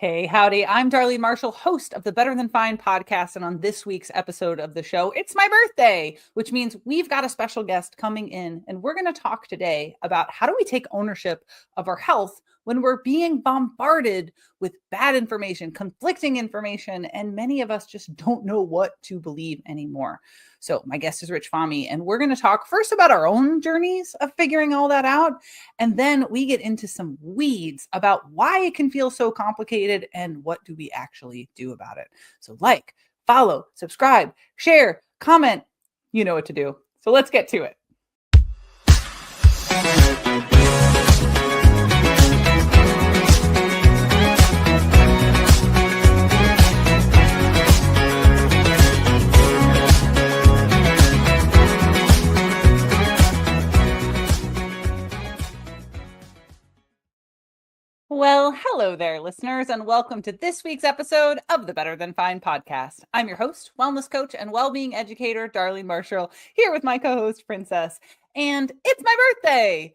Hey, howdy. I'm Darlene Marshall, host of the Better Than Fine podcast. And on this week's episode of the show, it's my birthday, which means we've got a special guest coming in. And we're going to talk today about how do we take ownership of our health when we're being bombarded with bad information, conflicting information, and many of us just don't know what to believe anymore. So my guest is Fahmy, and we're going to talk first about our own journeys of figuring all that out. And then we get into some weeds about why it can feel so complicated and what do we actually do about it. So like, follow, subscribe, share, comment, you know what to do. So let's get to it. Well, hello there, listeners, and welcome to this week's episode of the Better Than Fine podcast. I'm your host, wellness coach, and well-being educator, Darlene Marshall, here with my co-host, Princess, and it's my birthday.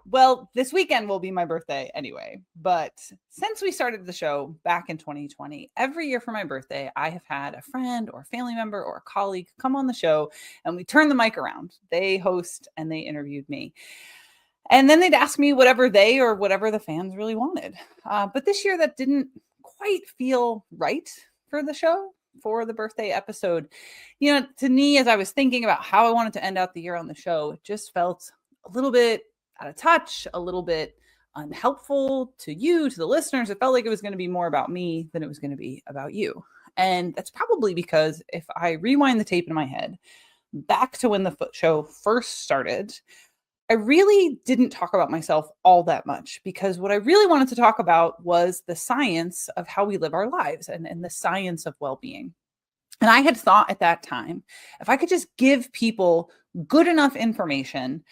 Well, this weekend will be my birthday anyway, but since we started the show back in 2020, every year for my birthday, I have had a friend or family member or a colleague come on the show, and we turn the mic around. They host and they interviewed me. And then they'd ask me whatever they or whatever the fans really wanted. But this year that didn't quite feel right for the show, for the birthday episode. You know, to me, as I was thinking about how I wanted to end out the year on the show, it just felt a little bit out of touch, a little bit unhelpful to you, to the listeners. It felt like it was going to be more about me than it was going to be about you. And that's probably because if I rewind the tape in my head back to when the show first started, I really didn't talk about myself all that much because what I really wanted to talk about was the science of how we live our lives and the science of well-being. And I had thought at that time, if I could just give people good enough information,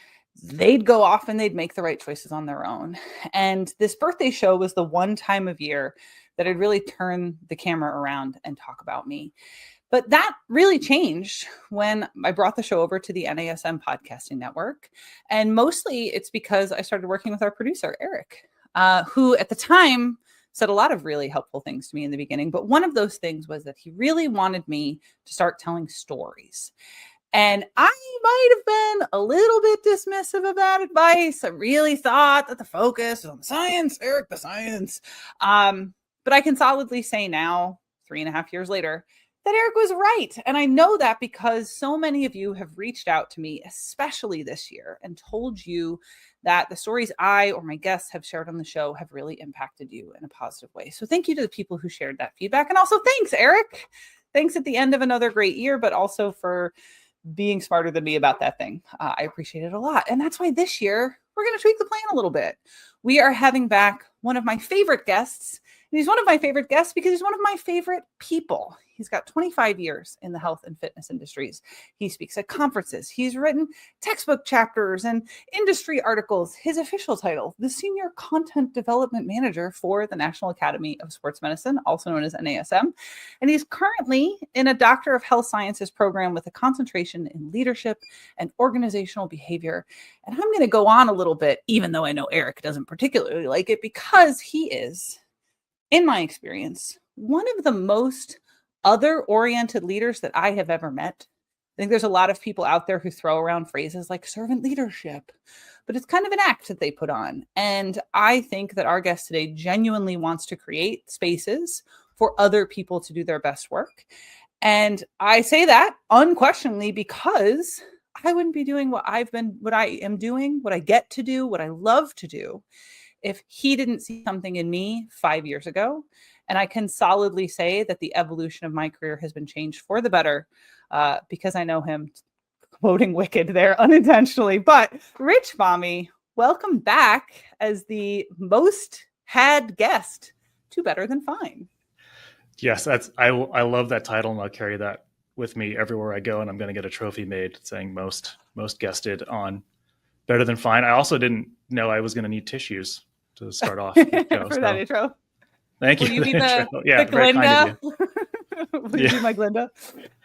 they'd go off and they'd make the right choices on their own. And this birthday show was the one time of year that I'd really turn the camera around and talk about me. But that really changed when I brought the show over to the NASM podcasting network. And mostly it's because I started working with our producer, Eric, who at the time said a lot of really helpful things to me in the beginning. But one of those things was that he really wanted me to start telling stories. And I might have been a little bit dismissive of that advice. I really thought that the focus was on the science, Eric, the science. But I can solidly say now, 3.5 years later, that Eric was right. And I know that because so many of you have reached out to me, especially this year, and told you that the stories I or my guests have shared on the show have really impacted you in a positive way. So thank you to the people who shared that feedback. And also thanks, Eric. Thanks at the end of another great year, but also for being smarter than me about that thing. I appreciate it a lot. And that's why this year we're going to tweak the plan a little bit. We are having back one of my favorite guests. And he's one of my favorite guests because he's one of my favorite people. He's got 25 years in the health and fitness industries. He speaks at conferences. He's written textbook chapters and industry articles. His official title, the Senior Content Development Manager for the National Academy of Sports Medicine, also known as NASM. And he's currently in a Doctor of Health Sciences program with a concentration in leadership and organizational behavior. And I'm going to go on a little bit, even though I know Eric doesn't particularly like it, because he is, in my experience, one of the most other-oriented leaders that I have ever met. I think there's a lot of people out there who throw around phrases like servant leadership, but it's kind of an act that they put on. And I think that our guest today genuinely wants to create spaces for other people to do their best work. And I say that unquestionably because I wouldn't be doing what I am doing, what I get to do, what I love to do, if he didn't see something in me 5 years ago. And I can solidly say that the evolution of my career has been changed for the better because I know him, quoting Wicked there unintentionally. But Fahmy, welcome back as the most had guest to Better Than Fine. Yes, I love that title, and I'll carry that with me everywhere I go. And I'm going to get a trophy made saying most guested on Better Than Fine. I also didn't know I was going to need tissues to start off the show, for that intro. Thank you. Will you be the very Glinda? kind of you. Will you be my Glinda?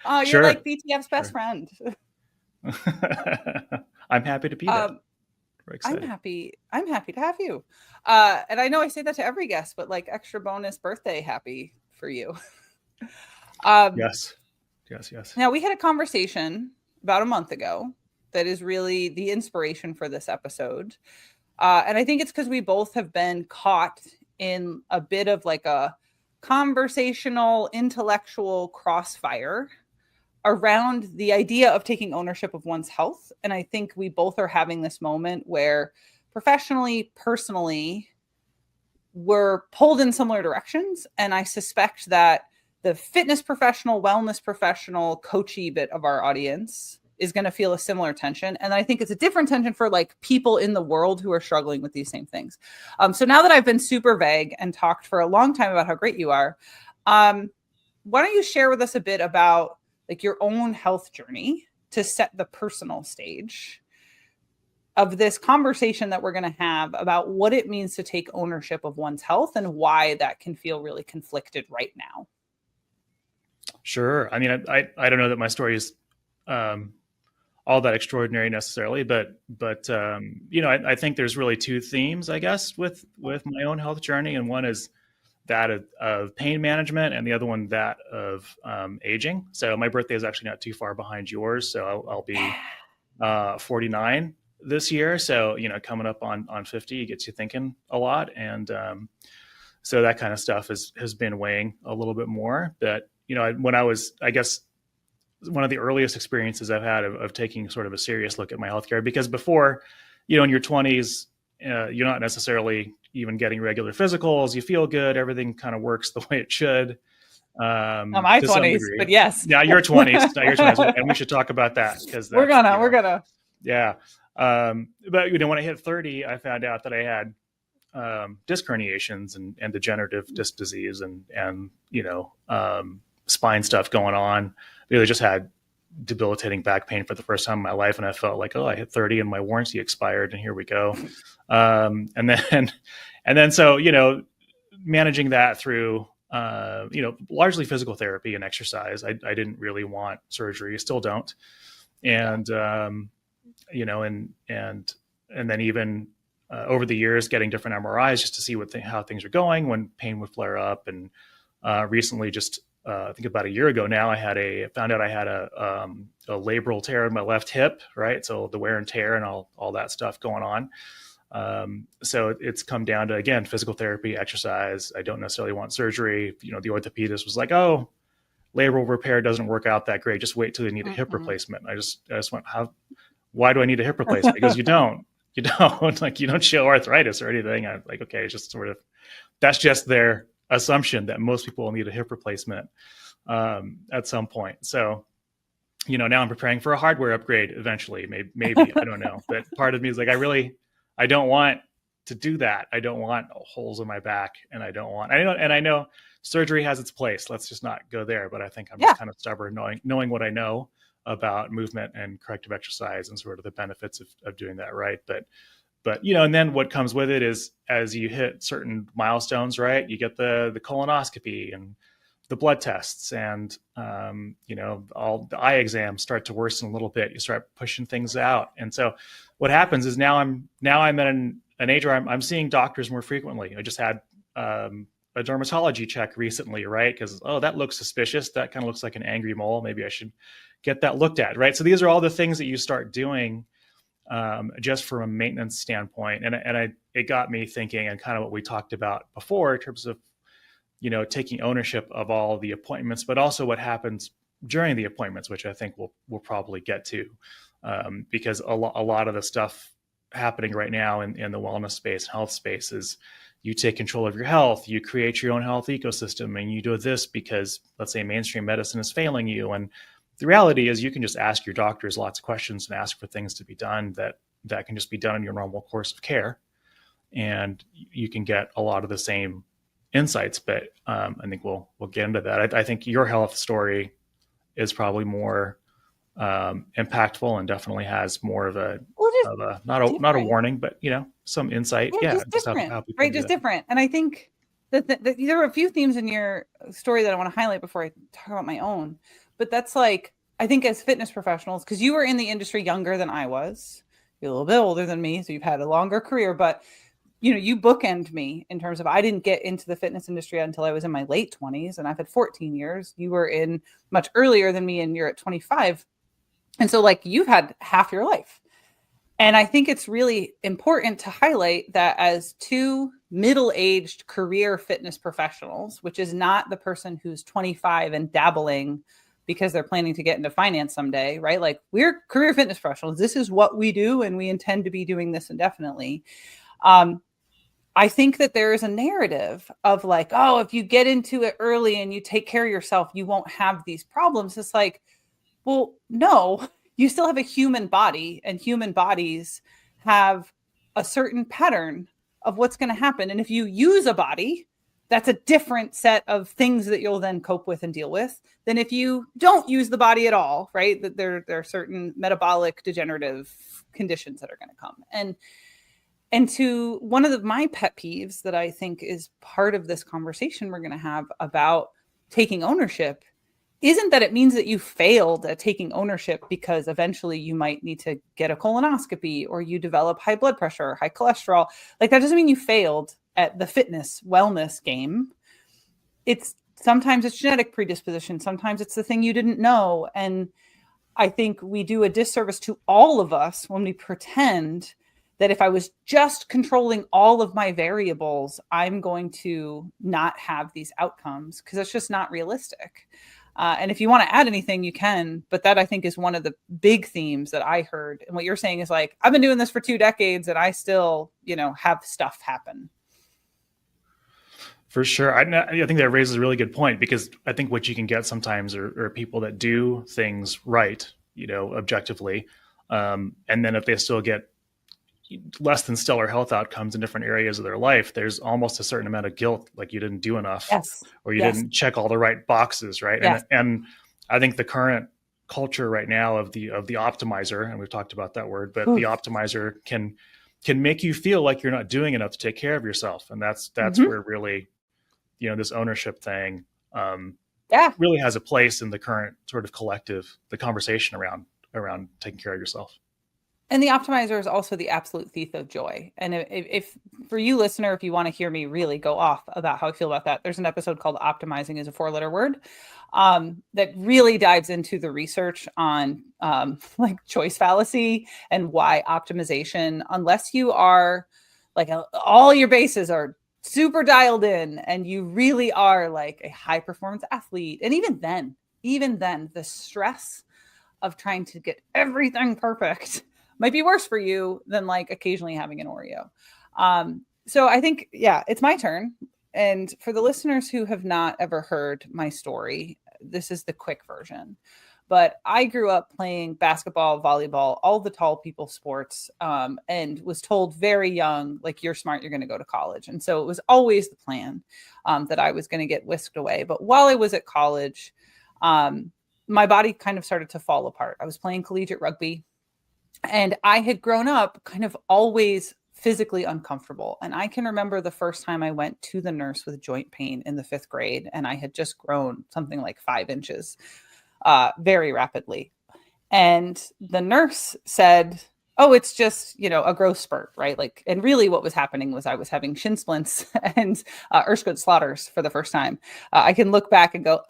Oh, you're Sure. like BTF's best friend. I'm happy to be there. Very excited. I'm happy to have you. And I know I say that to every guest, but like extra bonus birthday happy for you. Yes. Now we had a conversation about a month ago that is really the inspiration for this episode. And I think it's because we both have been caught in a bit of like a conversational, intellectual crossfire around the idea of taking ownership of one's health. And I think we both are having this moment where professionally, personally, we're pulled in similar directions. And I suspect that the fitness professional, wellness professional, coachy bit of our audience is going to feel a similar tension. And I think it's a different tension for like people in the world who are struggling with these same things. So now that I've been super vague and talked for a long time about how great you are, why don't you share with us a bit about like your own health journey to set the personal stage of this conversation that we're going to have about what it means to take ownership of one's health and why that can feel really conflicted right now. Sure. I mean, I don't know that my story is all that extraordinary necessarily, but you know, I think there's really two themes, I guess, with my own health journey, and one is that of pain management, and the other one that of aging. So my birthday is actually not too far behind yours, so I'll be 49 this year. So you know, coming up on 50 gets you thinking a lot, and so that kind of stuff has been weighing a little bit more. But you know, when I was, I guess, one of the earliest experiences I've had of taking sort of a serious look at my healthcare, because before, you know, in your 20s, you're not necessarily even getting regular physicals. You feel good. Everything kind of works the way it should. My 20s, but yes. Yeah, your 20s. Your 20s. And we should talk about that because we're gonna. Yeah. But, you know, when I hit 30, I found out that I had disc herniations and degenerative disc disease and you know, spine stuff going on. Really just had debilitating back pain for the first time in my life. And I felt like, oh, I hit 30 and my warranty expired and here we go. And then, so, you know, managing that through, you know, largely physical therapy and exercise. I didn't really want surgery, still don't. And, you know, and then even over the years, getting different MRIs just to see how things are going when pain would flare up. And recently, just I think about a year ago now, I found out I had a labral tear in my left hip, right? So the wear and tear and all that stuff going on. So it's come down to, again, physical therapy, exercise. I don't necessarily want surgery. You know, the orthopedist was like, oh, labral repair doesn't work out that great. Just wait till you need a hip replacement. I just went, why do I need a hip replacement? Because you don't like, you don't show arthritis or anything. I'm like, okay, it's just sort of, that's just their assumption that most people will need a hip replacement at some point. So, you know, now I'm preparing for a hardware upgrade eventually, maybe I don't know. But part of me is like, I don't want to do that. I don't want holes in my back, and I know surgery has its place. Let's just not go there. But I think I'm just kind of stubborn, knowing what I know about movement and corrective exercise and sort of the benefits of doing that right. But you know, and then what comes with it is, as you hit certain milestones, right, you get the colonoscopy and the blood tests, and you know, all the eye exams start to worsen a little bit. You start pushing things out, and so what happens is now I'm at an age where I'm seeing doctors more frequently. I just had a dermatology check recently, right? Because that looks suspicious. That kind of looks like an angry mole. Maybe I should get that looked at, right? So these are all the things that you start doing just from a maintenance standpoint. And it got me thinking, and kind of what we talked about before in terms of, you know, taking ownership of all the appointments, but also what happens during the appointments, which I think we'll probably get to, because a lot of the stuff happening right now in the wellness space, health space, is you take control of your health, you create your own health ecosystem, and you do this because, let's say, mainstream medicine is failing you. And the reality is you can just ask your doctors lots of questions and ask for things to be done that can just be done in your normal course of care. And you can get a lot of the same insights, but I think we'll get into that. I think your health story is probably more impactful and definitely has more of a not a warning, but you know, some insight. Just different, how right? Just different. And I think that there were a few themes in your story that I want to highlight before I talk about my own. But that's like, I think as fitness professionals, because you were in the industry younger than I was, You're a little bit older than me, so you've had a longer career, but you bookend me in terms of I didn't get into the fitness industry until I was in my late 20s, and I've had 14 years. You were in much earlier than me, and you're at 25. And so like you've had half your life. And I think it's really important to highlight that as two middle-aged career fitness professionals, which is not the person who's 25 and dabbling because they're planning to get into finance someday, right? Like we're career fitness professionals. This is what we do, and we intend to be doing this indefinitely. I think that there is a narrative of like, oh, if you get into it early and you take care of yourself, you won't have these problems. It's like, well, no, you still have a human body, and human bodies have a certain pattern of what's going to happen. And if you use a body, that's a different set of things that you'll then cope with and deal with than if you don't use the body at all, right? That there are certain metabolic degenerative conditions that are going to come. And to one of my pet peeves that I think is part of this conversation we're going to have about taking ownership isn't that it means that you failed at taking ownership because eventually you might need to get a colonoscopy or you develop high blood pressure or high cholesterol. Like that doesn't mean you failed at the fitness wellness game. Sometimes it's genetic predisposition. Sometimes it's the thing you didn't know. And I think we do a disservice to all of us when we pretend that if I was just controlling all of my variables, I'm going to not have these outcomes, because it's just not realistic. And if you want to add anything, you can. But that, I think, is one of the big themes that I heard. And what you're saying is like, I've been doing this for 2 decades and I still, have stuff happen. For sure. I think that raises a really good point, because I think what you can get sometimes are people that do things right, objectively. And then if they still get less than stellar health outcomes in different areas of their life, there's almost a certain amount of guilt, like you didn't do enough, or you didn't check all the right boxes, right? Yes. And I think the current culture right now of the optimizer, and we've talked about that word, but the optimizer can make you feel like you're not doing enough to take care of yourself, and that's where really, this ownership thing really has a place in the current sort of collective, the conversation around taking care of yourself. And the optimizer is also the absolute thief of joy. And if for you listener, if you want to hear me really go off about how I feel about that, there's an episode called Optimizing is a 4-letter word that really dives into the research on like choice fallacy and why optimization, unless you are like all your bases are super dialed in and you really are like a high performance athlete. And even then the stress of trying to get everything perfect might be worse for you than like occasionally having an Oreo. So I think, it's my turn. And for the listeners who have not ever heard my story, this is the quick version. But I grew up playing basketball, volleyball, all the tall people sports, and was told very young, like, you're smart, you're going to go to college. And so it was always the plan that I was going to get whisked away. But while I was at college, my body kind of started to fall apart. I was playing collegiate rugby, and I had grown up kind of always physically uncomfortable. And I can remember the first time I went to the nurse with joint pain in the 5th grade, and I had just grown something like 5 inches very rapidly. And the nurse said, oh, it's just, a growth spurt, right? Like, and really what was happening was I was having shin splints and Erskine-Slaughters for the first time. I can look back and go,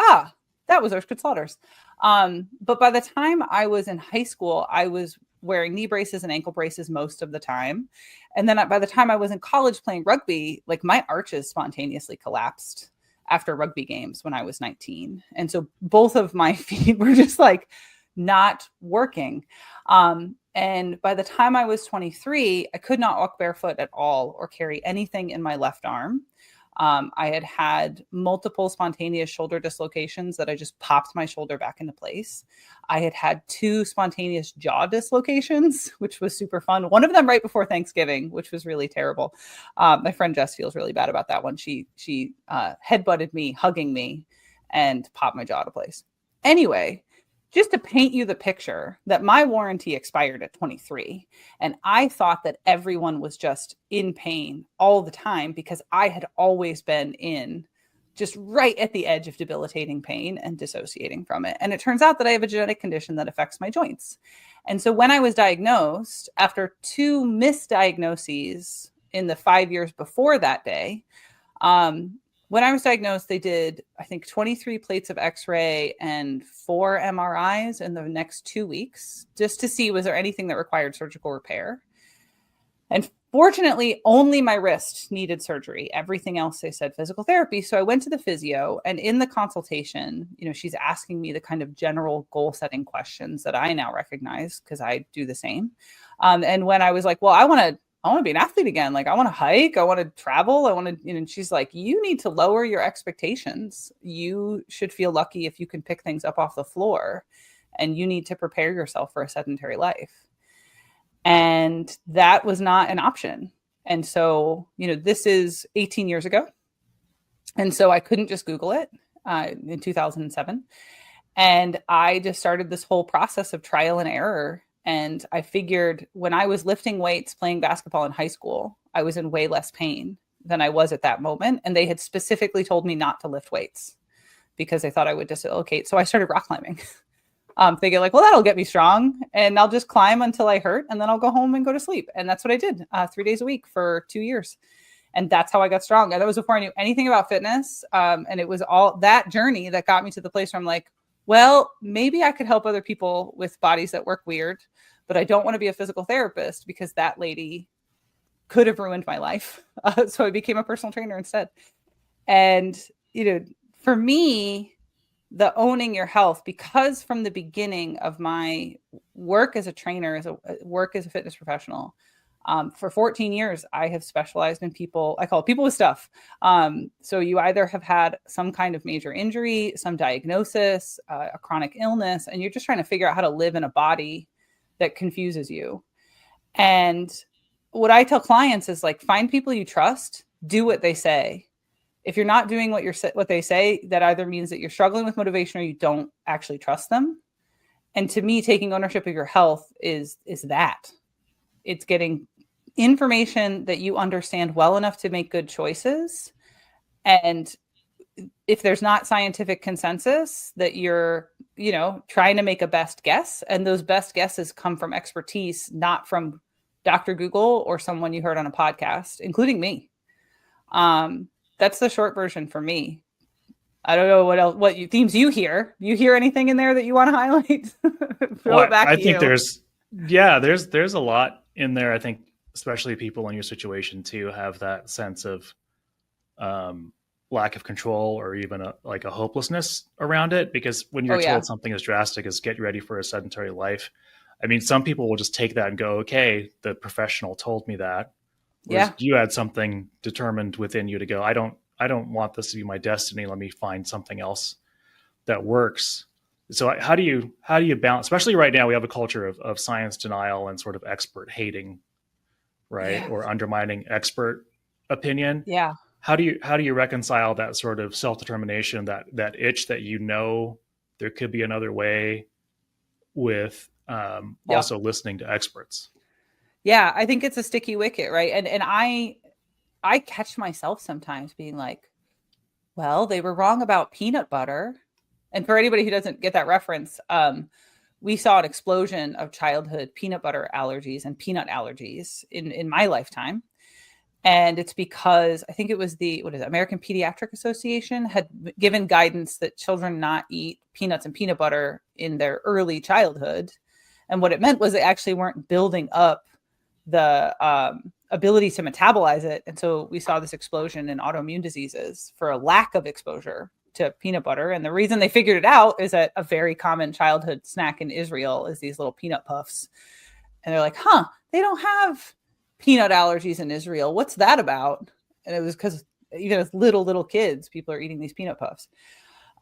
that was Erskine-Slaughters. But by the time I was in high school, I was wearing knee braces and ankle braces most of the time. And then by the time I was in college playing rugby, like my arches spontaneously collapsed after rugby games when I was 19. And so both of my feet were just like not working. And by the time I was 23, I could not walk barefoot at all or carry anything in my left arm. I had multiple spontaneous shoulder dislocations that I just popped my shoulder back into place. I had 2 spontaneous jaw dislocations, which was super fun. One of them right before Thanksgiving, which was really terrible. My friend Jess feels really bad about that one. She headbutted me, hugging me, and popped my jaw to place. Anyway, just to paint you the picture that my warranty expired at 23. And I thought that everyone was just in pain all the time because I had always been in just right at the edge of debilitating pain and dissociating from it. And it turns out that I have a genetic condition that affects my joints. And so when I was diagnosed, after 2 misdiagnoses in the 5 years before that day, when I was diagnosed, they did, I think, 23 plates of x-ray and 4 MRIs in the next 2 weeks, just to see was there anything that required surgical repair. And fortunately, only my wrist needed surgery. Everything else, they said physical therapy. So I went to the physio, and in the consultation, she's asking me the kind of general goal setting questions that I now recognize because I do the same. And when I was like, well, I want to be an athlete again. Like, I want to hike. I want to travel. I want to, and she's like, you need to lower your expectations. You should feel lucky if you can pick things up off the floor, and you need to prepare yourself for a sedentary life. And that was not an option. And so, this is 18 years ago. And so I couldn't just Google it in 2007. And I just started this whole process of trial and error. And I figured when I was lifting weights, playing basketball in high school, I was in way less pain than I was at that moment. And they had specifically told me not to lift weights because they thought I would dislocate. So I started rock climbing. Thinking like, well, that'll get me strong and I'll just climb until I hurt and then I'll go home and go to sleep. And that's what I did 3 days a week for 2 years. And that's how I got strong. And that was before I knew anything about fitness. And it was all that journey that got me to the place where I'm like, well, maybe I could help other people with bodies that work weird, but I don't want to be a physical therapist because that lady could have ruined my life. So I became a personal trainer instead. And, for me, the owning your health, because from the beginning of my work as a trainer, work as a fitness professional, for 14 years, I have specialized in people, I call it people with stuff. So you either have had some kind of major injury, some diagnosis, a chronic illness, and you're just trying to figure out how to live in a body that confuses you. And what I tell clients is like, find people you trust, do what they say. If you're not doing what they say, that either means that you're struggling with motivation or you don't actually trust them. And to me, taking ownership of your health is that. It's getting information that you understand well enough to make good choices. And if there's not scientific consensus, that you're, trying to make a best guess. And those best guesses come from expertise, not from Dr. Google or someone you heard on a podcast, including me. That's the short version for me. I don't know what else, themes you hear. You hear anything in there that you want to highlight? I think there's a lot in there. I think especially people in your situation too have that sense of lack of control or even a hopelessness around it. Because when you're told something as drastic as get ready for a sedentary life, I mean, some people will just take that and go, okay, the professional told me that. Whereas you had something determined within you to go, I don't want this to be my destiny. Let me find something else that works. So how do you balance, especially right now, we have a culture of science denial and sort of expert hating, right? Yeah. Or undermining expert opinion. Yeah. How do you reconcile that sort of self-determination, that itch that there could be another way with also listening to experts? Yeah, I think it's a sticky wicket, right? And I catch myself sometimes being like, well, they were wrong about peanut butter. And for anybody who doesn't get that reference, we saw an explosion of childhood peanut butter allergies and peanut allergies in my lifetime. And it's because I think it was the American Pediatric Association had given guidance that children not eat peanuts and peanut butter in their early childhood. And what it meant was they actually weren't building up the ability to metabolize it. And so we saw this explosion in autoimmune diseases for a lack of exposure to peanut butter. And the reason they figured it out is that a very common childhood snack in Israel is these little peanut puffs. And they're like, they don't have peanut allergies in Israel. What's that about? And it was because even as little kids, people are eating these peanut puffs.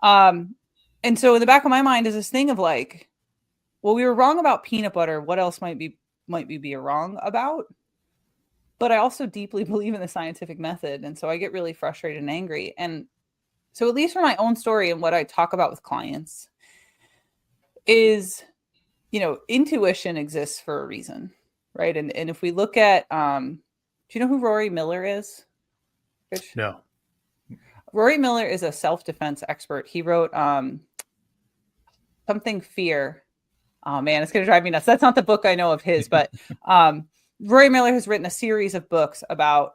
And so in the back of my mind is this thing of like, well, we were wrong about peanut butter. What else might we be wrong about? But I also deeply believe in the scientific method. And so I get really frustrated and angry. And so at least for my own story and what I talk about with clients is, intuition exists for a reason, right? And if we look at, do you know who Rory Miller is? No. Rory Miller is a self-defense expert. He wrote something fear. Oh man, it's going to drive me nuts. That's not the book I know of his, but Rory Miller has written a series of books about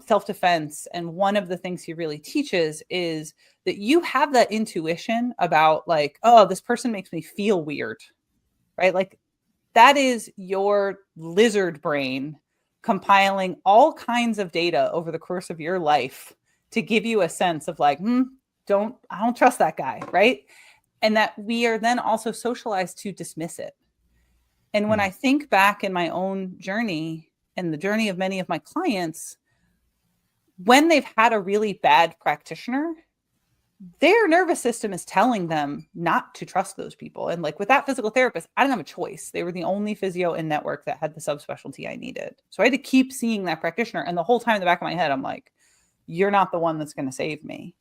self-defense. And one of the things he really teaches is that you have that intuition about like, oh, this person makes me feel weird, right? Like that is your lizard brain compiling all kinds of data over the course of your life to give you a sense of like, I don't trust that guy, right? And that we are then also socialized to dismiss it. And when I think back in my own journey and the journey of many of my clients, when they've had a really bad practitioner, their nervous system is telling them not to trust those people. And like with that physical therapist, I didn't have a choice. They were the only physio in network that had the subspecialty I needed. So I had to keep seeing that practitioner. And the whole time in the back of my head, I'm like, you're not the one that's going to save me.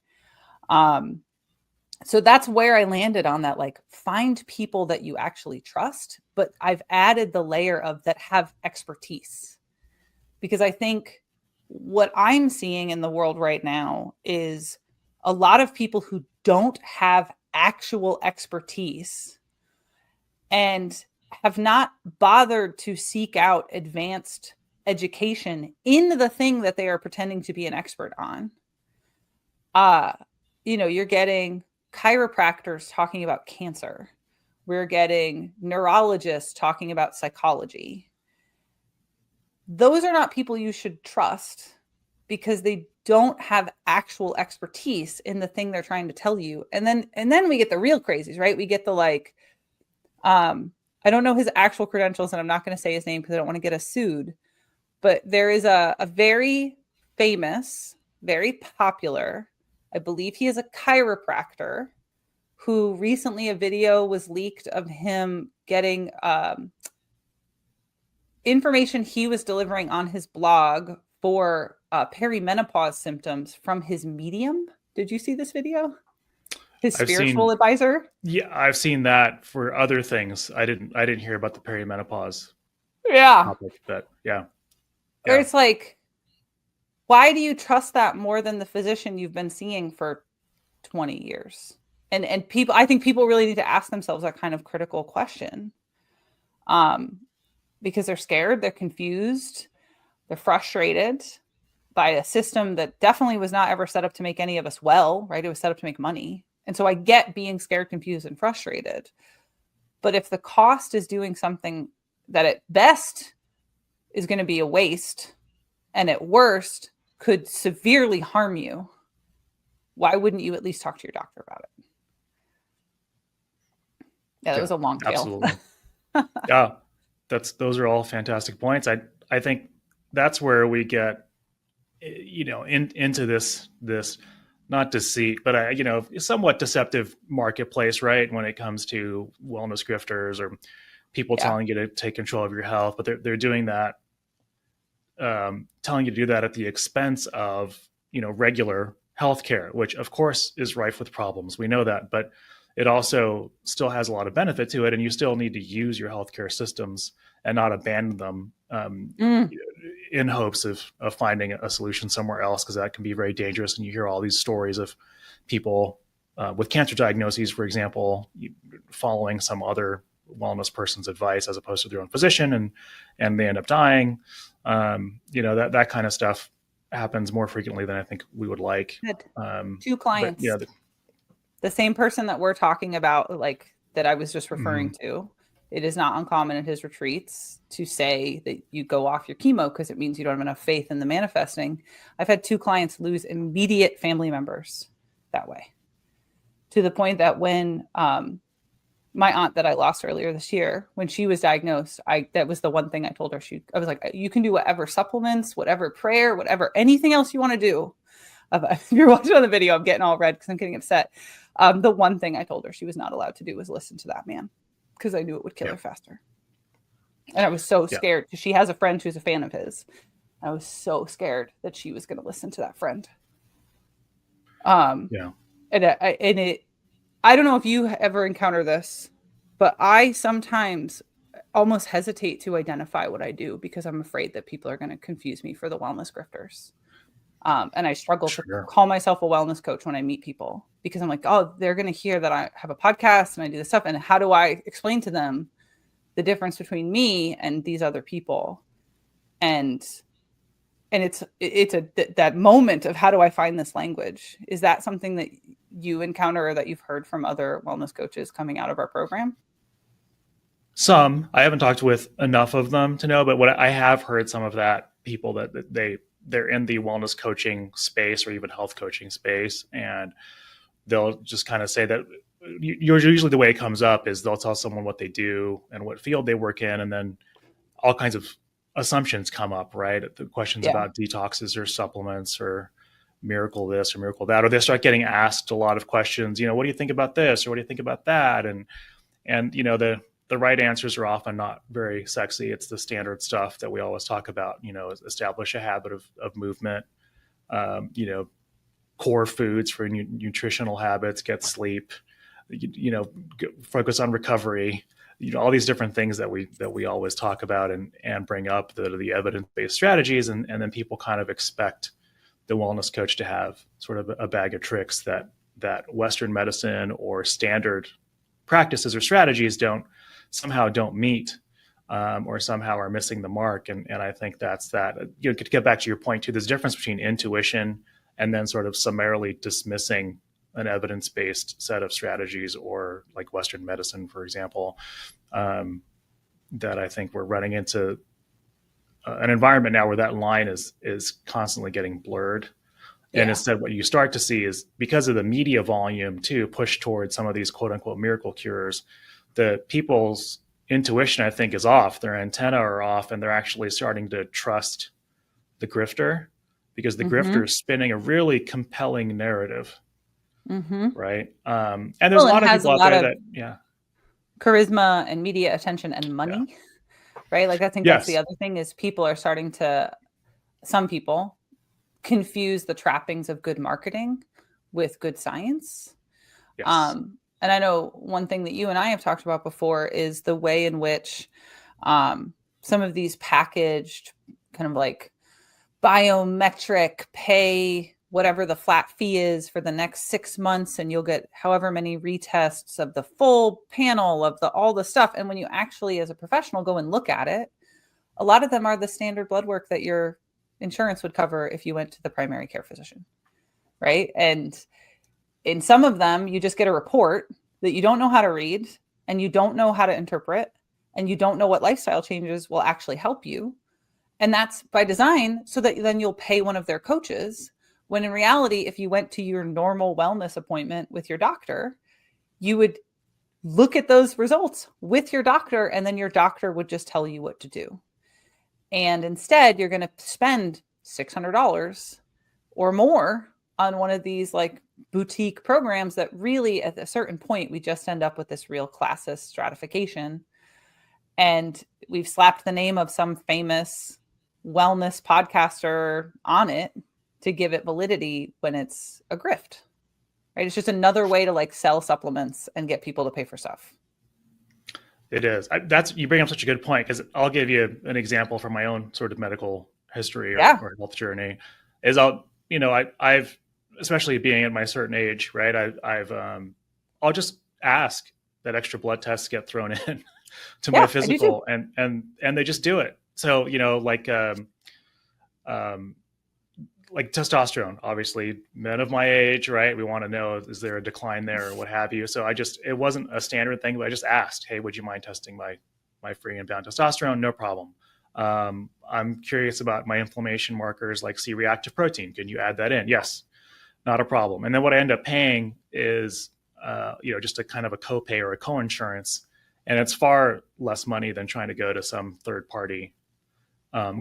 So that's where I landed on that, like find people that you actually trust, but I've added the layer of that have expertise, because I think what I'm seeing in the world right now is a lot of people who don't have actual expertise and have not bothered to seek out advanced education in the thing that they are pretending to be an expert on. You're getting chiropractors talking about cancer. We're getting neurologists talking about psychology. Those are not people you should trust because they don't have actual expertise in the thing they're trying to tell you. And then we get the real crazies, right? We get the like, I don't know his actual credentials and I'm not going to say his name because I don't want to get us sued, but there is a very famous, very popular, I believe he is a chiropractor who recently a video was leaked of him getting information he was delivering on his blog for perimenopause symptoms from his medium. Did you see this video? His spiritual advisor? Yeah, I've seen that for other things. I didn't hear about the perimenopause. Yeah. Topic, but yeah. Where it's like, why do you trust that more than the physician you've been seeing for 20 years? And people, I think people really need to ask themselves that kind of critical question. Because they're scared, they're confused, they're frustrated by a system that definitely was not ever set up to make any of us well, right? It was set up to make money. And so I get being scared, confused, and frustrated. But if the cost is doing something that at best is going to be a waste and at worst could severely harm you, why wouldn't you at least talk to your doctor about it? Yeah, that was a long tail. Absolutely. Yeah, those are all fantastic points. I think that's where we get, into this not deceit, but somewhat deceptive marketplace, right? When it comes to wellness grifters or people telling you to take control of your health, but they're doing that, telling you to do that at the expense of, regular healthcare, which of course is rife with problems. We know that, but it also still has a lot of benefit to it. And you still need to use your healthcare systems and not abandon them in hopes of finding a solution somewhere else, because that can be very dangerous. And you hear all these stories of people with cancer diagnoses, for example, following some other wellness person's advice as opposed to their own physician, and they end up dying. That kind of stuff happens more frequently than I think we would like. Two clients. The same person that we're talking about, like that I was just referring to, it is not uncommon at his retreats to say that you go off your chemo because it means you don't have enough faith in the manifesting. I've had 2 clients lose immediate family members that way, to the point that when my aunt that I lost earlier this year, when she was diagnosed, that was the one thing I told her. I was like, you can do whatever supplements, whatever prayer, whatever, anything else you want to do. If you're watching on the video, I'm getting all red because I'm getting upset. The one thing I told her she was not allowed to do was listen to that man, because I knew it would kill her faster. And I was so scared because she has a friend who's a fan of his. I was so scared that she was going to listen to that friend. And I don't know if you ever encounter this, but I sometimes almost hesitate to identify what I do because I'm afraid that people are going to confuse me for the wellness grifters. And I struggle to Sure. call myself a wellness coach when I meet people, because I'm like, oh, they're going to hear that I have a podcast and I do this stuff. And how do I explain to them the difference between me and these other people? And it's that moment of, how do I find this language? Is that something that you encounter or that you've heard from other wellness coaches coming out of our program? Some, I haven't talked with enough of them to know, but what I have heard, some of that people that they're in the wellness coaching space or even health coaching space, and they'll just kind of say that usually the way it comes up is they'll tell someone what they do and what field they work in, and then all kinds of assumptions come up, right? The questions about detoxes or supplements or miracle this or miracle that, or they start getting asked a lot of questions, what do you think about this? Or what do you think about that? And the right answers are often not very sexy. It's the standard stuff that we always talk about, establish a habit of movement, core foods for nutritional habits, get sleep, focus on recovery, all these different things that we always talk about and bring up, the evidence-based strategies. And then people kind of expect the wellness coach to have sort of a bag of tricks that Western medicine or standard practices or strategies don't meet, or somehow are missing the mark. And I think that's that. To get back to your point too, there's a difference between intuition and then sort of summarily dismissing an evidence-based set of strategies, or like Western medicine, for example, that I think we're running into an environment now where that line is constantly getting blurred. And instead, what you start to see is, because of the media volume too, push towards some of these quote unquote miracle cures, the people's intuition, I think, is off. Their antenna are off, and they're actually starting to trust the grifter, because the grifter is spinning a really compelling narrative. Right. And there's a lot of people out there that, charisma and media attention and money, right? Like, I think that's the other thing, is some people confuse the trappings of good marketing with good science. And I know one thing that you and I have talked about before is the way in which some of these packaged kind of like biometric pay whatever the flat fee is for the next 6 months, and you'll get however many retests of the full panel of all the stuff. And when you actually, as a professional, go and look at it, a lot of them are the standard blood work that your insurance would cover if you went to the primary care physician, right? And in some of them, you just get a report that you don't know how to read, and you don't know how to interpret, and you don't know what lifestyle changes will actually help you. And that's by design, so that then you'll pay one of their coaches, when in reality, if you went to your normal wellness appointment with your doctor, you would look at those results with your doctor, and then your doctor would just tell you what to do. And instead, you're going to spend $600 or more on one of these like boutique programs that really, at a certain point, we just end up with this real classist stratification. And we've slapped the name of some famous wellness podcaster on it to give it validity, when it's a grift, right? It's just another way to like sell supplements and get people to pay for stuff. It is. You bring up such a good point, because I'll give you an example from my own sort of medical history or health journey. I've, especially being at my certain age, right? I'll just ask that extra blood tests get thrown in to my physical, and they just do it. So, like testosterone, obviously, men of my age, right? We want to know, is there a decline there or what have you? So it wasn't a standard thing, but I just asked, hey, would you mind testing my free and bound testosterone? No problem. I'm curious about my inflammation markers like C-reactive protein. Can you add that in? Yes, not a problem. And then what I end up paying is, just a kind of a copay or a coinsurance. And it's far less money than trying to go to some third party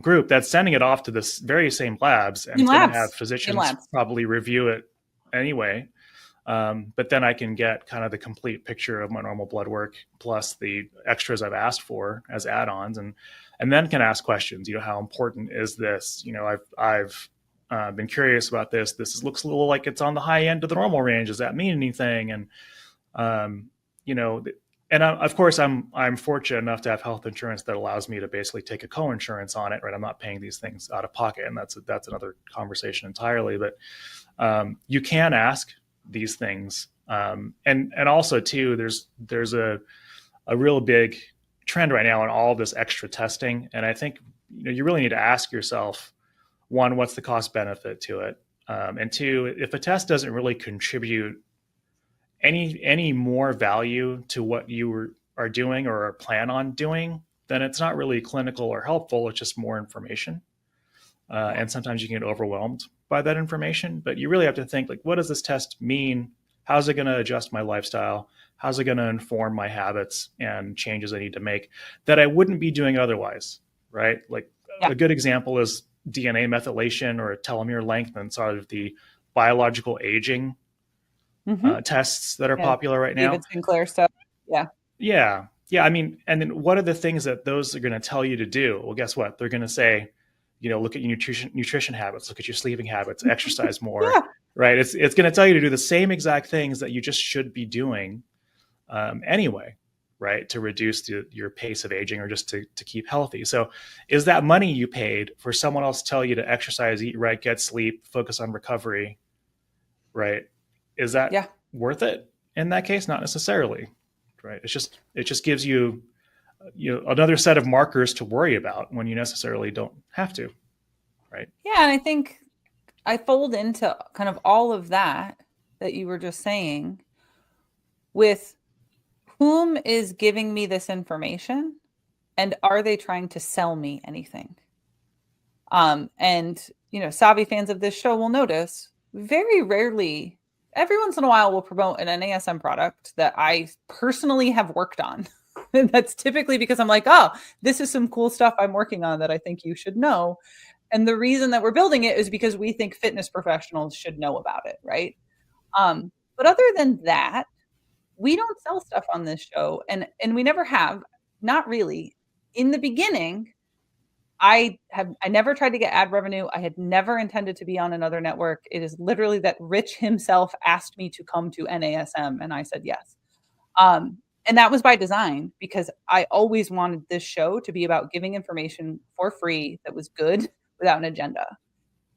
group that's sending it off to this very same labs, and it's going to have physicians probably review it anyway. But then I can get kind of the complete picture of my normal blood work plus the extras I've asked for as add-ons, and then can ask questions. How important is this? I've been curious about this. This looks a little like it's on the high end of the normal range. Does that mean anything? And And of course, I'm fortunate enough to have health insurance that allows me to basically take a co-insurance on it, right? I'm not paying these things out of pocket, and that's another conversation entirely. But you can ask these things, and also too, there's a real big trend right now on all of this extra testing, and I think you really need to ask yourself, one, what's the cost benefit to it, and two, if a test doesn't really contribute any more value to what you are doing or plan on doing, then it's not really clinical or helpful. It's just more information. And sometimes you can get overwhelmed by that information, but you really have to think, like, what does this test mean? How's it going to adjust my lifestyle? How's it going to inform my habits and changes I need to make that I wouldn't be doing otherwise, right? Like a good example is DNA methylation or telomere length, and sort of the biological aging tests that are popular right now. David Sinclair stuff. Yeah. I mean, and then what are the things that those are going to tell you to do? Well, guess what? They're going to say, look at your nutrition habits, look at your sleeping habits, exercise more, right? It's going to tell you to do the same exact things that you just should be doing anyway, right? To reduce your pace of aging or just to keep healthy. So is that money you paid for someone else to tell you to exercise, eat right, get sleep, focus on recovery, right? Is that worth it in that case? Not necessarily, right? It just gives you another set of markers to worry about when you necessarily don't have to, right? Yeah, and I think I fold into kind of all of that you were just saying with whom is giving me this information, and are they trying to sell me anything? And savvy fans of this show will notice very rarely, every once in a while, we'll promote an NASM product that I personally have worked on. And that's typically because I'm like, oh, this is some cool stuff I'm working on that I think you should know. And the reason that we're building it is because we think fitness professionals should know about it, right? But other than that, we don't sell stuff on this show, and we never have, not really. In the beginning, I never tried to get ad revenue. I had never intended to be on another network. It is literally that Rich himself asked me to come to NASM, and I said yes. And that was by design, because I always wanted this show to be about giving information for free that was good without an agenda.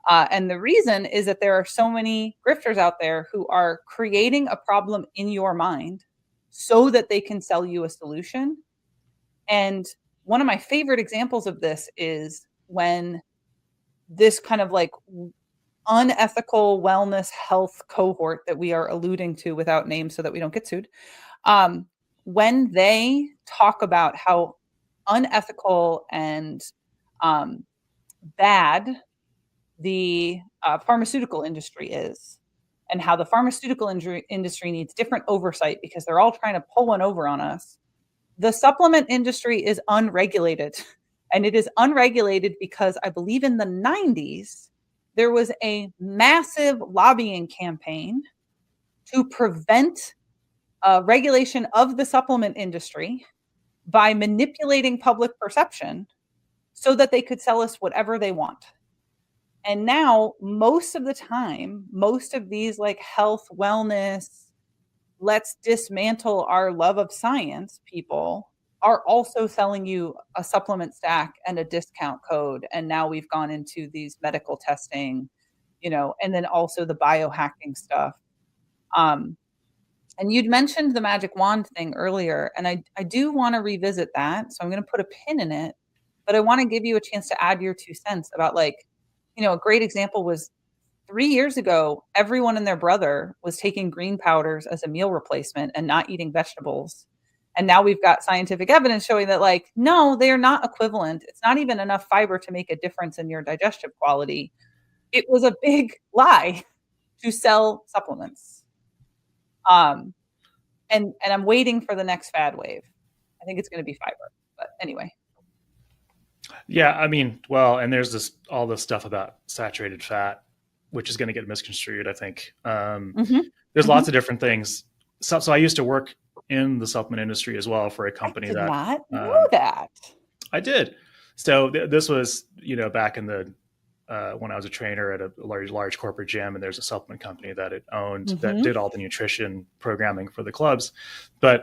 And the reason is that there are so many grifters out there who are creating a problem in your mind so that they can sell you a solution. And one of my favorite examples of this is when this kind of like unethical wellness health cohort that we are alluding to without names so that we don't get sued, when they talk about how unethical and bad the pharmaceutical industry is, and how the pharmaceutical industry needs different oversight because they're all trying to pull one over on us. The supplement industry is unregulated, and it is unregulated because I believe in the 90s, there was a massive lobbying campaign to prevent regulation of the supplement industry by manipulating public perception so that they could sell us whatever they want. And now, most of the time, most of these like health, wellness, let's dismantle our love of science people are also selling you a supplement stack and a discount code. And now we've gone into these medical testing, and then also the biohacking stuff. And you'd mentioned the magic wand thing earlier, and I do want to revisit that. So I'm going to put a pin in it, but I want to give you a chance to add your 2 cents about a great example was 3 years ago, everyone and their brother was taking green powders as a meal replacement and not eating vegetables. And now we've got scientific evidence showing that no, they are not equivalent. It's not even enough fiber to make a difference in your digestive quality. It was a big lie to sell supplements. And I'm waiting for the next fad wave. I think it's going to be fiber, but anyway. Yeah, I mean, well, and there's all this stuff about saturated fat, which is going to get misconstrued, I think. There's lots of different things. So I used to work in the supplement industry as well for a company I did not know that. I did. So this was, back in the when I was a trainer at a large corporate gym, and there's a supplement company that it owned that did all the nutrition programming for the clubs. But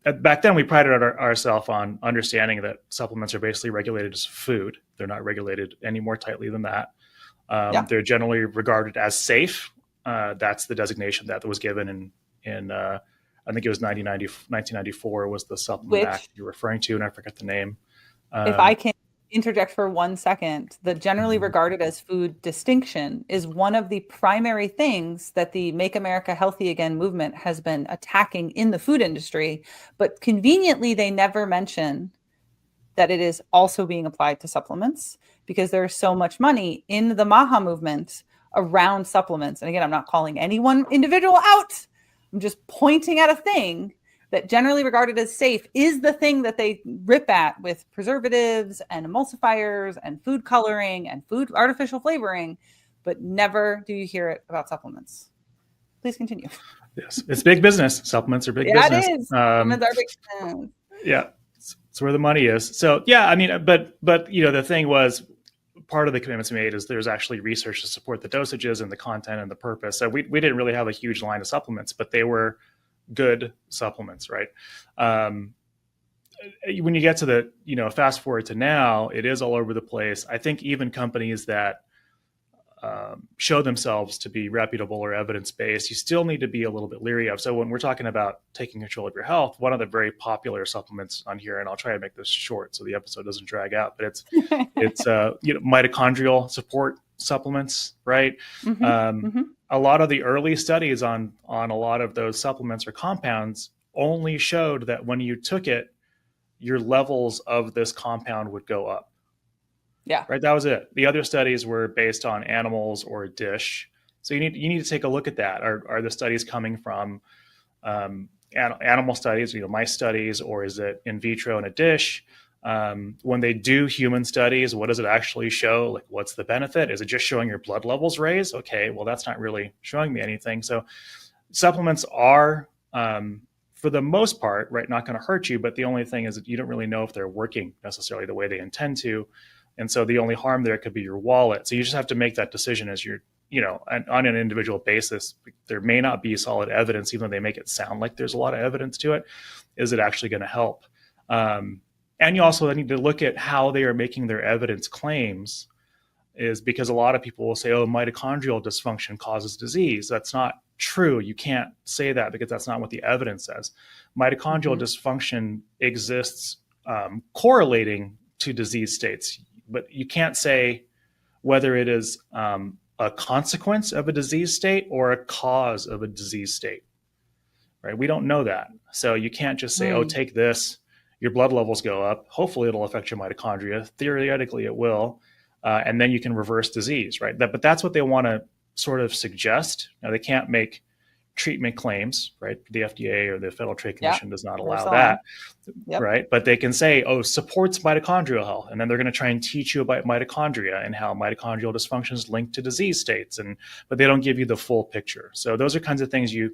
back then we prided ourselves on understanding that supplements are basically regulated as food. They're not regulated any more tightly than that. They're generally regarded as safe. That's the designation that was given in I think it was 1994 was the Supplement Act you're referring to, and I forget the name. If I can interject for 1 second, the generally regarded as food distinction is one of the primary things that the Make America Healthy Again movement has been attacking in the food industry. But conveniently, they never mention that it is also being applied to supplements, because there's so much money in the MAHA movement around supplements. And again, I'm not calling any one individual out. I'm just pointing at a thing that generally regarded as safe is the thing that they rip at with preservatives and emulsifiers and food coloring and food artificial flavoring, but never do you hear it about supplements. Please continue. Yes, it's big business. Supplements are big business. It is. Supplements are big business. Yeah, it's where the money is. So yeah, I mean, but the thing was, part of the commitments we made is there's actually research to support the dosages and the content and the purpose. So we didn't really have a huge line of supplements, but they were good supplements, right? When you get to the, fast forward to now, it is all over the place. I think even companies that show themselves to be reputable or evidence-based, you still need to be a little bit leery of. So when we're talking about taking control of your health, one of the very popular supplements on here, and I'll try to make this short so the episode doesn't drag out, but it's mitochondrial support supplements, right? A lot of the early studies on a lot of those supplements or compounds only showed that when you took it, your levels of this compound would go up. Yeah. Right. That was it. The other studies were based on animals or a dish. So you need to take a look at that. Are the studies coming from animal studies, mice studies, or is it in vitro in a dish? When they do human studies, what does it actually show? Like, what's the benefit? Is it just showing your blood levels raise? Okay, well, that's not really showing me anything. So supplements are, for the most part, right, not going to hurt you. But the only thing is that you don't really know if they're working necessarily the way they intend to. And so the only harm there could be your wallet. So you just have to make that decision as you're, on an individual basis. There may not be solid evidence, even though they make it sound like there's a lot of evidence to it. Is it actually going to help? And you also need to look at how they are making their evidence claims, is because a lot of people will say, oh, mitochondrial dysfunction causes disease. That's not true. You can't say that because that's not what the evidence says. Mitochondrial dysfunction exists correlating to disease states, but you can't say whether it is a consequence of a disease state or a cause of a disease state, right? We don't know that. So you can't just say, oh, take this, your blood levels go up. Hopefully it'll affect your mitochondria. Theoretically it will. And then you can reverse disease, right? But that's what they want to sort of suggest. Now, they can't make treatment claims, right? The FDA or the Federal Trade Commission does not allow that, right? But they can say, oh, supports mitochondrial health. And then they're going to try and teach you about mitochondria and how mitochondrial dysfunction is linked to disease states. But they don't give you the full picture. So those are kinds of things you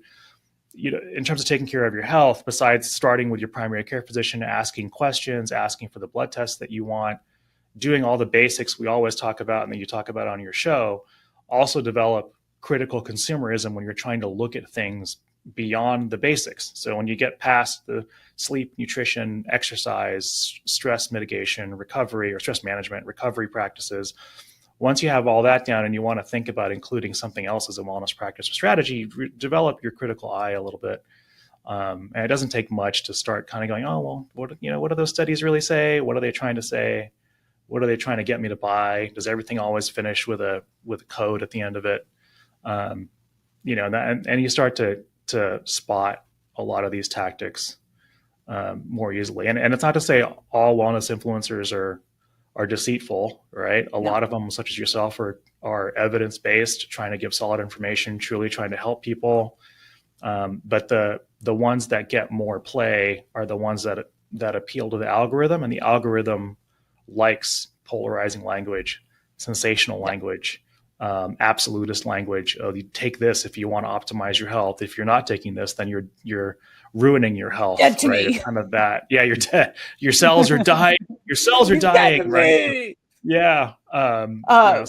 in terms of taking care of your health, besides starting with your primary care physician, asking questions, asking for the blood tests that you want, doing all the basics we always talk about and that you talk about on your show, also develop critical consumerism when you're trying to look at things beyond the basics. So when you get past the sleep, nutrition, exercise, stress mitigation, recovery, or stress management, recovery practices, once you have all that down and you want to think about including something else as a wellness practice or strategy, develop your critical eye a little bit. And it doesn't take much to start kind of going, oh, well, what do those studies really say? What are they trying to say? What are they trying to get me to buy? Does everything always finish with a code at the end of it? And you start to spot a lot of these tactics more easily. And it's not to say all wellness influencers are deceitful, right? A lot of them, such as yourself, are evidence-based, trying to give solid information, truly trying to help people. But the ones that get more play are the ones that appeal to the algorithm, and the algorithm likes polarizing language, sensational language, absolutist language. Oh, you take this if you want to optimize your health. If you're not taking this, then you're ruining your health. Dead to right? me. It's kind of that. Yeah, you're dead. Your cells are dying. Your cells are dying. Right. Yeah. So,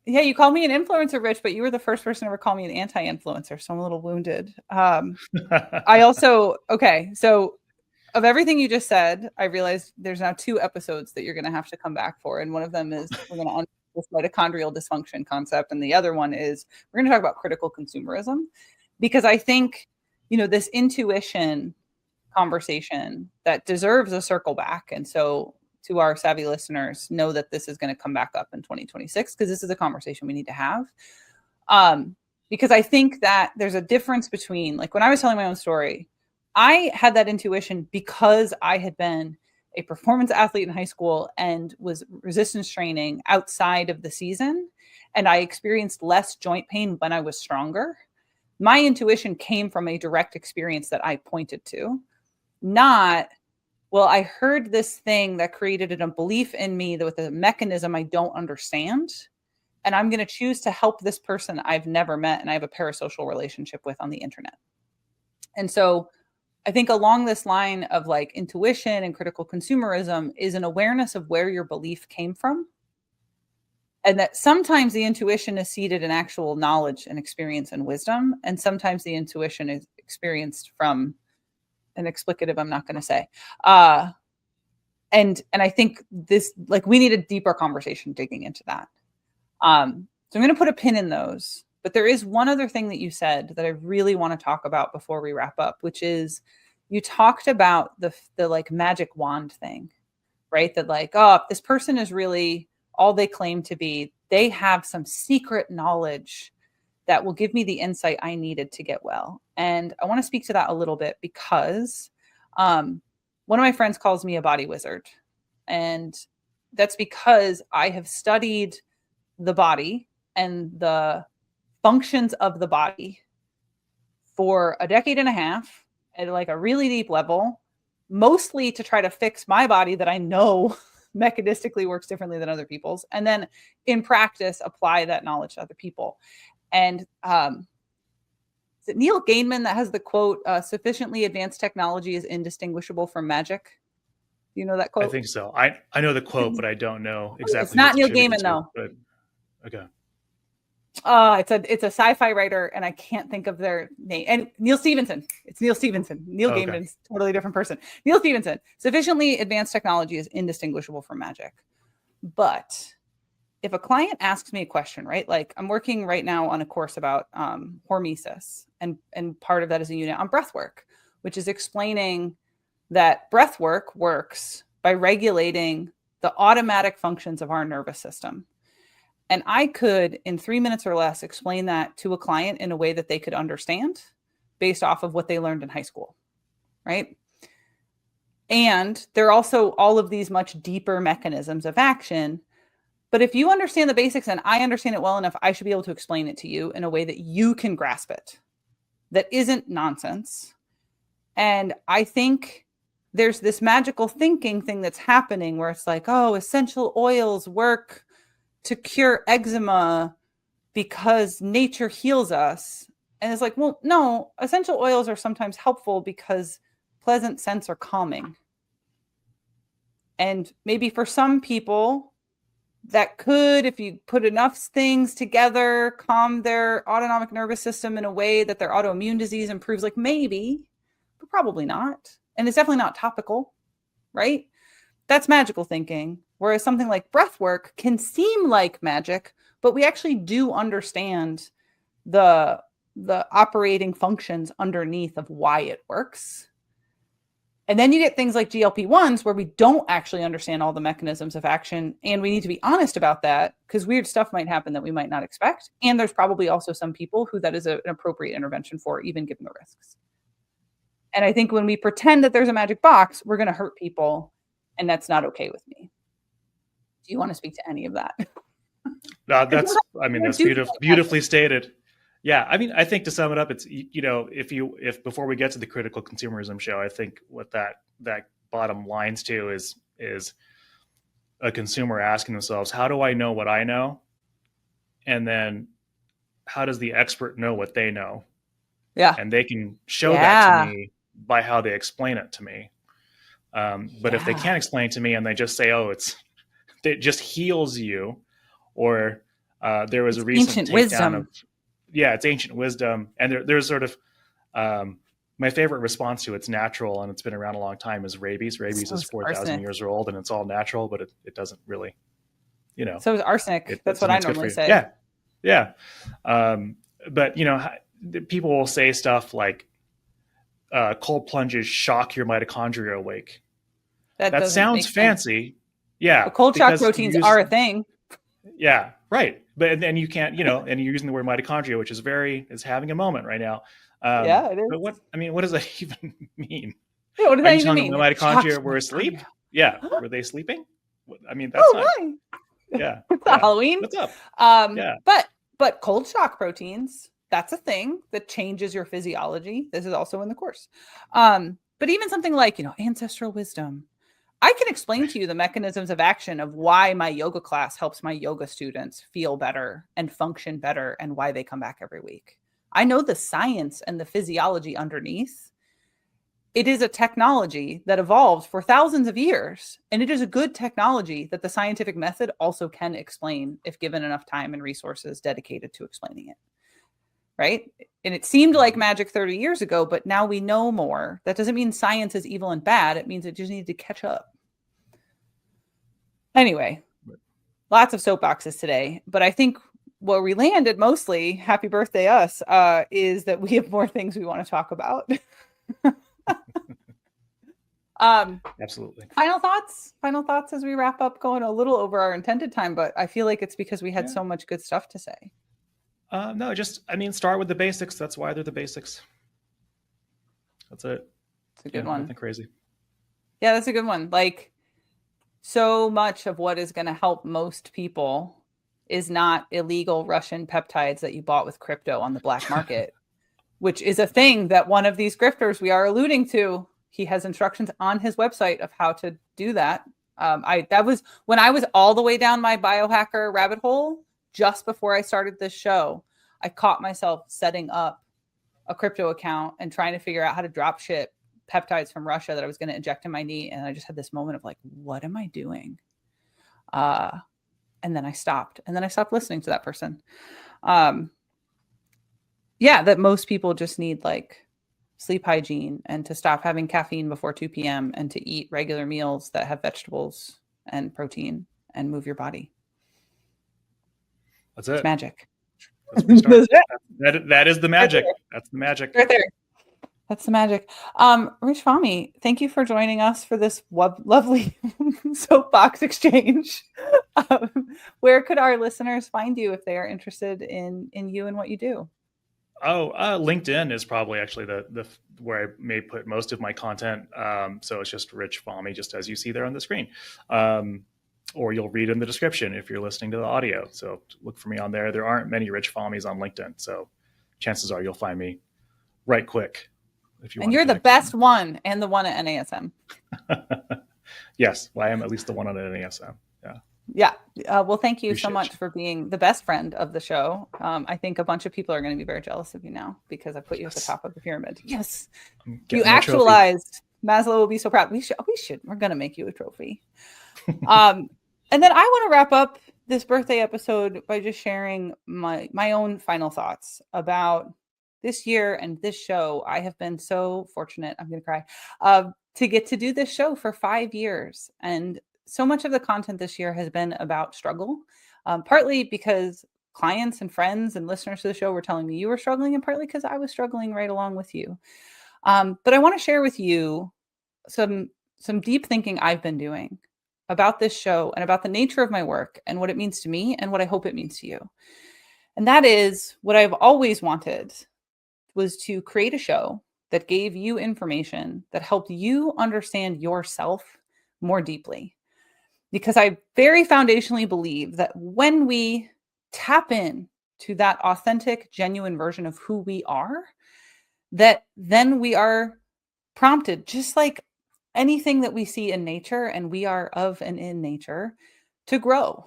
Yeah, you called me an influencer, Rich, but you were the first person to ever call me an anti-influencer, so I'm a little wounded. I also, okay, so of everything you just said, I realized there's now 2 episodes that you're going to have to come back for, and one of them is we're going to unpack this mitochondrial dysfunction concept, and the other one is we're going to talk about critical consumerism, because I think, this intuition conversation that deserves a circle back. And so to our savvy listeners, know that this is going to come back up in 2026 because this is a conversation we need to have. Because I think that there's a difference between, like, when I was telling my own story, I had that intuition because I had been a performance athlete in high school and was resistance training outside of the season. And I experienced less joint pain when I was stronger. My intuition came from a direct experience that I pointed to. Not, well, I heard this thing that created a belief in me that with a mechanism I don't understand, and I'm going to choose to help this person I've never met and I have a parasocial relationship with on the internet. And so I think along this line of like intuition and critical consumerism is an awareness of where your belief came from. And that sometimes the intuition is seated in actual knowledge and experience and wisdom. And sometimes the intuition is experienced from an explicative I'm not going to say. And I think this, like, we need a deeper conversation digging into that. So I'm going to put a pin in those. But there is one other thing that you said that I really want to talk about before we wrap up, which is you talked about the like magic wand thing, right? That like, oh, this person is really all they claim to be. They have some secret knowledge that will give me the insight I needed to get well. And I want to speak to that a little bit because one of my friends calls me a body wizard. And that's because I have studied the body and the functions of the body for a decade and a half at like a really deep level, mostly to try to fix my body that I know mechanistically works differently than other people's. And then in practice, apply that knowledge to other people. And is it Neil Gaiman that has the quote, sufficiently advanced technology is indistinguishable from magic? Do you know that quote? I think so. I know the quote, but I don't know exactly. It's not Neil Gaiman, though. But okay. It's a sci-fi writer, and I can't think of their name. And Neil Stephenson. It's Neil Stephenson. Neil Gaiman is a totally different person. Neil Stephenson. Sufficiently advanced technology is indistinguishable from magic. But if a client asks me a question, right? Like I'm working right now on a course about hormesis, and part of that is a unit on breath work, which is explaining that breath work works by regulating the automatic functions of our nervous system. And I could, in 3 minutes or less, explain that to a client in a way that they could understand based off of what they learned in high school, right? And there are also all of these much deeper mechanisms of action. But if you understand the basics and I understand it well enough, I should be able to explain it to you in a way that you can grasp it, that isn't nonsense. And I think there's this magical thinking thing that's happening where it's like, oh, essential oils work to cure eczema because nature heals us. And it's like, well, no, essential oils are sometimes helpful because pleasant scents are calming. And maybe for some people that could, if you put enough things together, calm their autonomic nervous system in a way that their autoimmune disease improves, like maybe, but probably not. And it's definitely not topical, right? That's magical thinking. Whereas something like breath work can seem like magic, but we actually do understand the operating functions underneath of why it works. And then you get things like GLP-1s where we don't actually understand all the mechanisms of action. And we need to be honest about that because weird stuff might happen that we might not expect. And there's probably also some people who that is an appropriate intervention for, even given the risks. And I think when we pretend that there's a magic box, we're going to hurt people. And that's not okay with me. Do you want to speak to any of that? No, that's beautifully stated. Yeah, I mean, I think to sum it up, it's, if before we get to the critical consumerism show, I think what that bottom lines to is a consumer asking themselves, how do I know what I know? And then how does the expert know what they know? Yeah. And they can show that to me by how they explain it to me. But if they can't explain it to me and they just say, oh, it just heals you, or There was It's a recent ancient takedown wisdom. of, yeah, it's ancient wisdom. And there's sort of, my favorite response to it's natural and it's been around a long time is rabies. Rabies So is is 4,000 arsenic. years old and it's all natural, but it doesn't really, So is arsenic. That's what I something's good for normally you. say. Yeah. Yeah. But, people will say stuff like cold plunges shock your mitochondria awake. That Doesn't sounds make sense. fancy. Yeah. But cold shock proteins are a thing. Yeah, right. But then you can't, and you're using the word mitochondria, which is having a moment right now. Yeah, it is. But what does that even mean? Yeah, what does Are that you even telling me mean? my mitochondria Shocks were asleep? mitochondria. Yeah. Were they sleeping? I mean, that's Oh, not, hi. yeah. It's Yeah. not Halloween. What's up? Yeah. But cold shock proteins, that's a thing that changes your physiology. This is also in the course. But even something like, ancestral wisdom. I can explain to you the mechanisms of action of why my yoga class helps my yoga students feel better and function better and why they come back every week. I know the science and the physiology underneath. It is a technology that evolved for thousands of years, and it is a good technology that the scientific method also can explain if given enough time and resources dedicated to explaining it. Right? And it seemed like magic 30 years ago, but now we know more. That doesn't mean science is evil and bad. It means it just needs to catch up. Anyway, lots of soapboxes today, but I think where we landed mostly, happy birthday us, is that we have more things we want to talk about. Absolutely. Final thoughts as we wrap up, going a little over our intended time, but I feel like it's because we had so much good stuff to say. No, start with the basics. That's why they're the basics. That's it. It's a good one. Nothing crazy. Yeah, that's a good one. Like, so much of what is going to help most people is not illegal Russian peptides that you bought with crypto on the black market, which is a thing that one of these grifters we are alluding to, he has instructions on his website of how to do that. That was when I was all the way down my biohacker rabbit hole just before I started this show. I caught myself setting up a crypto account and trying to figure out how to drop ship peptides from Russia that I was going to inject in my knee. And I just had this moment of like, what am I doing? And then I stopped listening to that person. That most people just need like sleep hygiene and to stop having caffeine before 2 p.m. and to eat regular meals that have vegetables and protein and move your body. That's it. It's magic. That's where we start. That is the magic. That's the magic. Right there. That's the magic. Rich Fahmy, thank you for joining us for this lovely soapbox exchange. Where could our listeners find you if they are interested in you and what you do? LinkedIn is probably actually the where I may put most of my content. So it's just Rich Fahmy, just as you see there on the screen. Or you'll read in the description if you're listening to the audio. So look for me on there. There aren't many Rich Fahmys on LinkedIn, so chances are you'll find me right quick. And you're the best one and the one at NASM. Yes, well, I am at least the one on NASM. Yeah. Well, thank you so much for being the best friend of the show. I think a bunch of people are going to be very jealous of you now because I put you at the top of the pyramid. Yes. You actualized. Maslow will be so proud. We should. We're going to make you a trophy. And then I want to wrap up this birthday episode by just sharing my own final thoughts about this year and this show. I have been so fortunate, I'm going to cry, to get to do this show for 5 years. And so much of the content this year has been about struggle, partly because clients and friends and listeners to the show were telling me you were struggling, and partly because I was struggling right along with you. But I want to share with you some deep thinking I've been doing about this show and about the nature of my work and what it means to me and what I hope it means to you. And that is what I've always wanted, was to create a show that gave you information that helped you understand yourself more deeply. Because I very foundationally believe that when we tap in to that authentic, genuine version of who we are, that then we are prompted, just like anything that we see in nature, and we are of and in nature, to grow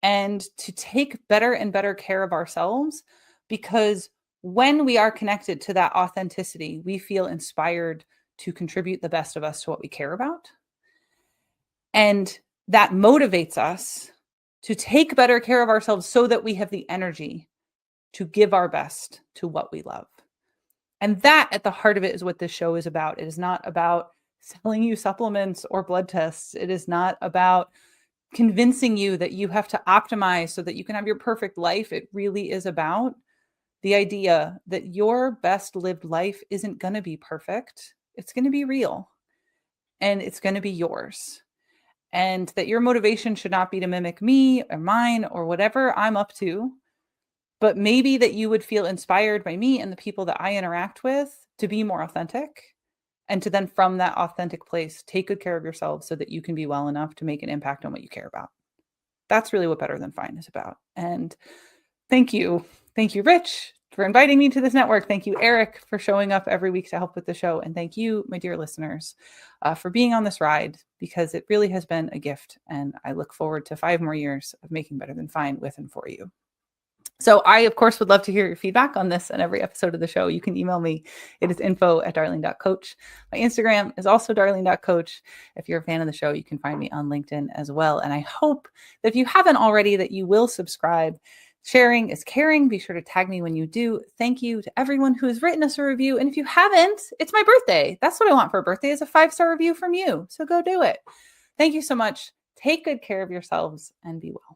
and to take better and better care of ourselves. Because when we are connected to that authenticity, we feel inspired to contribute the best of us to what we care about. And that motivates us to take better care of ourselves so that we have the energy to give our best to what we love. And that at the heart of it is what this show is about. It is not about selling you supplements or blood tests. It is not about convincing you that you have to optimize so that you can have your perfect life. It really is about the idea that your best lived life isn't going to be perfect. It's going to be real and it's going to be yours. And that your motivation should not be to mimic me or mine or whatever I'm up to, but maybe that you would feel inspired by me and the people that I interact with to be more authentic, and to then from that authentic place, take good care of yourself so that you can be well enough to make an impact on what you care about. That's really what Better Than Fine is about. And thank you. Thank you, Rich, for inviting me to this network. Thank you, Eric, for showing up every week to help with the show. And thank you, my dear listeners, for being on this ride, because it really has been a gift. And I look forward to 5 more years of making Better Than Fine with and for you. So I, of course, would love to hear your feedback on this and every episode of the show. You can email me. It is info@darlene.coach. My Instagram is also darlene.coach. If you're a fan of the show, you can find me on LinkedIn as well. And I hope that if you haven't already, that you will subscribe. Sharing is caring. Be sure to tag me when you do. Thank you to everyone who has written us a review. And if you haven't, it's my birthday. That's what I want for a birthday, is a 5-star review from you. So go do it. Thank you so much. Take good care of yourselves and be well.